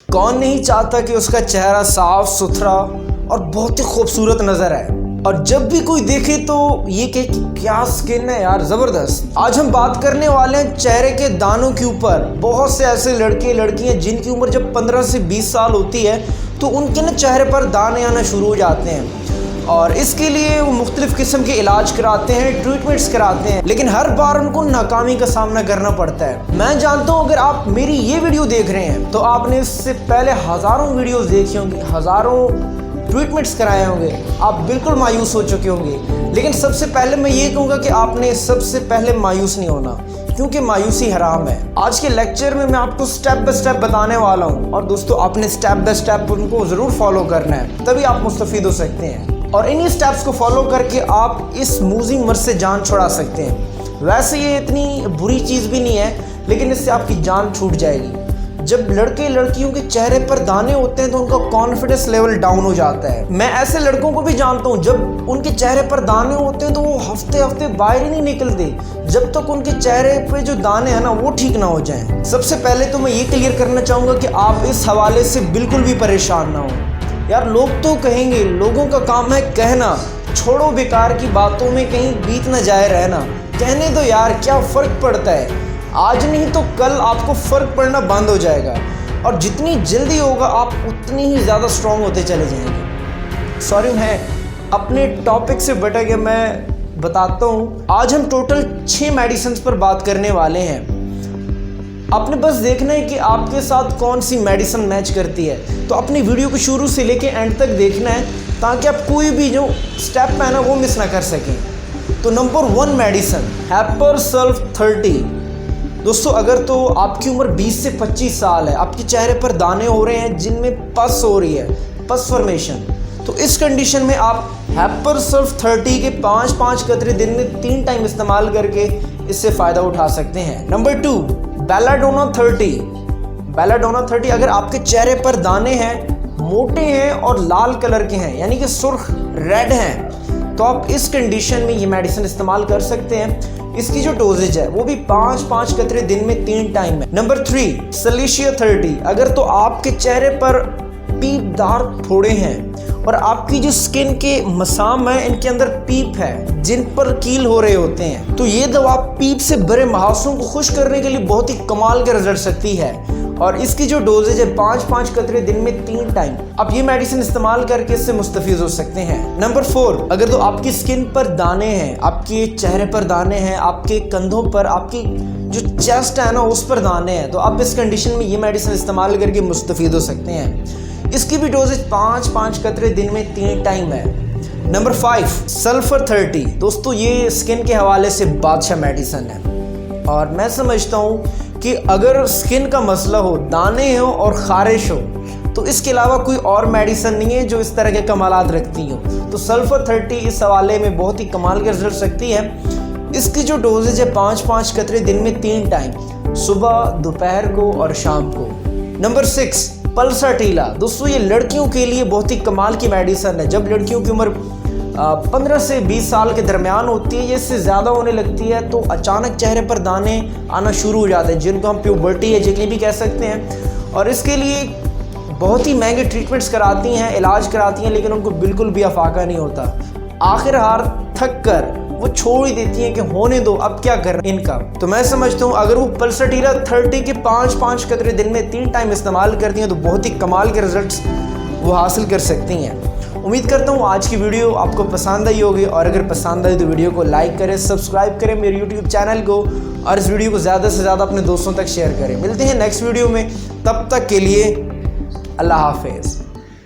कौन नहीं चाहता कि उसका चेहरा साफ सुथरा और बहुत ही खूबसूरत नजर आए और जब भी कोई देखे तो ये कहे कि क्या स्किन है यार, ज़बरदस्त। आज हम बात करने वाले हैं चेहरे के दानों के ऊपर। बहुत से ऐसे लड़के लड़कियां जिनकी उम्र जब 15 से 20 साल होती है तो उनके ना चेहरे पर दाने आना शुरू हो जाते हैं और इसके लिए वो मुख्तलिफ किस्म के इलाज कराते हैं, ट्रीटमेंट्स कराते हैं, लेकिन हर बार उनको नाकामी का सामना करना पड़ता है। मैं जानता हूँ अगर आप मेरी ये वीडियो देख रहे हैं तो आपने इससे पहले हज़ारों वीडियोस देखी होंगी, हज़ारों ट्रीटमेंट्स कराए होंगे, आप बिल्कुल मायूस हो चुके होंगे। लेकिन सबसे पहले मैं ये कहूँगा कि आपने सबसे पहले मायूस नहीं होना, क्योंकि मायूसी हराम है। आज के लेक्चर में मैं आपको स्टेप बाय स्टेप बताने वाला हूँ और दोस्तों आपने स्टेप बाय स्टेप उनको ज़रूर फॉलो करना है, तभी आप मुस्तफ़ीद हो सकते हैं और इन्हीं स्टेप्स को फॉलो करके आप इस मूजिंग मर्ज से जान छुड़ा सकते हैं। वैसे ये इतनी बुरी चीज़ भी नहीं है, लेकिन इससे आपकी जान छूट जाएगी। जब लड़के लड़कियों के चेहरे पर दाने होते हैं तो उनका कॉन्फिडेंस लेवल डाउन हो जाता है। मैं ऐसे लड़कों को भी जानता हूँ जब उनके चेहरे पर दाने होते हैं तो वो हफ्ते हफ्ते बाहर ही नहीं निकलते जब तक उनके चेहरे पे जो दाने हैं ना वो ठीक ना हो जाएं। सबसे पहले तो मैं ये क्लियर करना चाहूँगा कि आप इस हवाले से बिल्कुल भी परेशान ना हो। यार लोग तो कहेंगे, लोगों का काम है कहना, छोड़ो बेकार की बातों में कहीं बीत ना जाए रहना। कहने दो यार, क्या फ़र्क पड़ता है, आज नहीं तो कल आपको फ़र्क पड़ना बंद हो जाएगा और जितनी जल्दी होगा आप उतनी ही ज़्यादा स्ट्रॉन्ग होते चले जाएंगे। सॉरी मैं अपने टॉपिक से भटक गया, मैं बताता हूँ। आज हम टोटल 6 मेडिसिन पर बात करने वाले हैं। आपने बस देखना है कि आपके साथ कौन सी मेडिसिन मैच करती है, तो अपनी वीडियो को शुरू से लेके एंड तक देखना है ताकि आप कोई भी जो स्टेप है ना वो मिस ना कर सकें। तो नंबर 1 मेडिसिन हैपर सल्फ 30। दोस्तों अगर तो आपकी उम्र 20 से 25 साल है, आपके चेहरे पर दाने हो रहे हैं जिनमें पस हो रही है, पस फॉर्मेशन, तो इस कंडीशन में आप हैपर सल्फ 30 के 5-5 कतरे दिन में 3 टाइम इस्तेमाल करके इससे फ़ायदा उठा सकते हैं। Number 2 belladonna 30। बेलाडोना 30 अगर आपके चेहरे पर दाने हैं, मोटे हैं और लाल कलर के हैं, यानी कि सुर्ख रेड हैं, तो आप इस कंडीशन में ये मेडिसिन इस्तेमाल कर सकते हैं। इसकी जो डोजेज है वो भी 5-5 कतरे दिन में 3 टाइम है। नंबर 3 सलीशिया 30। अगर तो आपके चेहरे पर पीपदार फोड़े हैं और आपकी जो स्किन के मसाम है इनके अंदर पीप है जिन पर कील हो रहे होते हैं, तो ये दवा पीप से भरे महासों को खुश करने के लिए बहुत ही कमाल के रिजल्ट सकती है और इसकी जो डोजेज है 5-5 कतरे दिन में 3 टाइम। आप ये मेडिसिन इस्तेमाल करके इससे मुस्तफीज हो सकते हैं। नंबर 4 अगर तो आपकी स्किन पर दाने हैं, आपके चेहरे पर दाने हैं, आपके कंधों पर, आपकी जो चेस्ट है ना उस पर दाने हैं, तो आप इस कंडीशन में ये मेडिसिन इस्तेमाल करके मुस्तफीद हो सकते हैं। इसकी भी डोजेज 5-5 कतरे दिन में 3 टाइम है। Number 5 sulphur 30। दोस्तों ये स्किन के हवाले से बादशाह मेडिसिन है और मैं समझता हूँ कि अगर स्किन का मसला हो, दाने हो और ख़ारिश हो, तो इसके अलावा कोई और मेडिसिन नहीं है जो इस तरह के कमालात रखती हो। तो सल्फर 30 इस हवाले में बहुत ही कमाल के रिजल्ट सकती है। इसकी जो डोजेज है 5-5 कतरे दिन में 3 टाइम, सुबह, दोपहर को और शाम को। नंबर 6 पल्साटीला। दोस्तों ये लड़कियों के लिए बहुत ही कमाल की मेडिसिन है। जब लड़कियों की उम्र 15 से 20 साल के दरमियान होती है, इससे ज़्यादा होने लगती है तो अचानक चेहरे पर दाने आना शुरू हो जाते हैं जिनको हम प्यूबर्टी या जिकनी भी कह सकते हैं और इसके लिए बहुत ही महंगे ट्रीटमेंट्स कराती हैं, इलाज कराती हैं, लेकिन उनको बिल्कुल भी अफाका नहीं होता। आखिरकार थक कर वो छोड़ ही देती हैं कि होने दो, अब क्या कर इनका। तो मैं समझता हूँ अगर वो पल्साटीला 30 के 5-5 कतरे दिन में 3 टाइम इस्तेमाल करती हैं तो बहुत ही कमाल के रिजल्ट्स वो हासिल कर सकती हैं। उम्मीद करता हूँ आज की वीडियो आपको पसंद आई होगी और अगर पसंद आई तो वीडियो को लाइक करें, सब्सक्राइब करें मेरे यूट्यूब चैनल को और इस वीडियो को ज़्यादा से ज़्यादा अपने दोस्तों तक शेयर करें। मिलते हैं नेक्स्ट वीडियो में, तब तक के लिए अल्लाह हाफिज़।